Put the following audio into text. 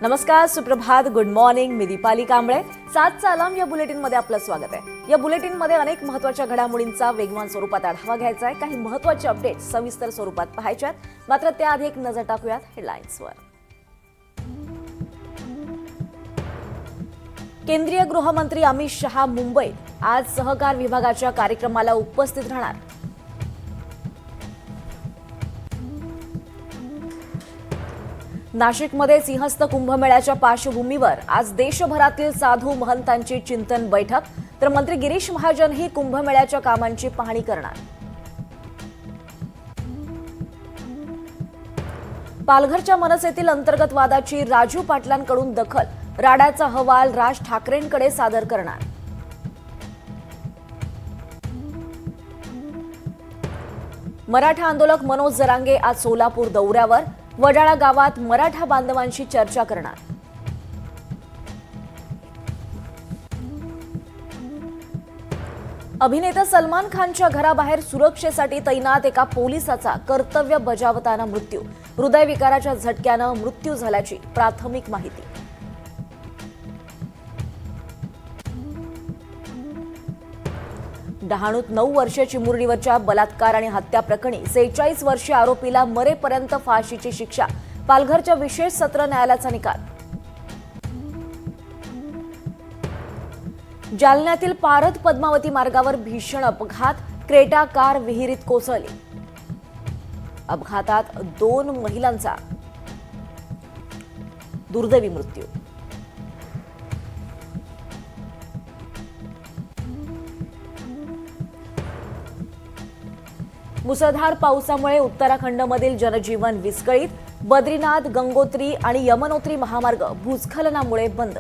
नमस्कार, सुप्रभात, good morning. मी Deepali Kamble. 7चा alarm या बुलेटिनमध्ये आपलं स्वागत आहे. या बुलेटिनमध्ये अनेक महत्त्वाच्या घडामोडींचा वेगवान स्वरूपात आढावा घ्यायचा आहे. काही महत्त्वाचे अपडेट सविस्तर स्वरूपात पाहायच्यात. मात्र त्याआधी एक नजर टाकूयात हेडलाईन्सवर. केंद्रीय गृहमंत्री अमित शहा मुंबईत आज सहकार विभागाच्या कार्यक्रमाला उपस्थित राहणार. नाशिकमध्ये सिंहस्थ कुंभमेळ्याच्या पार्श्वभूमीवर आज देशभरातील साधू महंतांची चिंतन बैठक, तर मंत्री गिरीश महाजन ही कुंभमेळ्याच्या कामांची पाहणी करणार. पालघरच्या मनसेतील अंतर्गत वादाची राजू पाटलांकडून दखल, राडाचा अहवाल राज ठाकरेंकडे सादर करणार. मराठा आंदोलक मनोज जरांगे आज सोलापूर दौऱ्यावर, वडाळा गावात मराठा बांधवांशी चर्चा करणार. अभिनेता सलमान खानच्या घराबाहेर सुरक्षेसाठी तैनात एका पोलिसाचा कर्तव्य बजावताना मृत्यू, हृदयविकाराच्या झटक्यानं मृत्यू झाल्याची प्राथमिक माहिती. डहाणूत 9 वर्षीय चिमुरडीवरच्या बलात्कार आणि हत्या प्रकरणी 46 वर्षीय आरोपीला मरेपर्यंत फाशीची शिक्षा, पालघरच्या विशेष सत्र न्यायालयाचा निकाल. जालन्यातील पारध पद्मावती मार्गावर भीषण अपघात, क्रेटा कार विहिरीत कोसळली. अपघातात 2 महिलांचा दुर्दैवी मृत्यू. मुसळधार पावसामुळे उत्तराखंडमधील जनजीवन विस्कळीत, बद्रीनाथ, गंगोत्री आणि यमुनोत्री महामार्ग भूस्खलनामुळे बंद.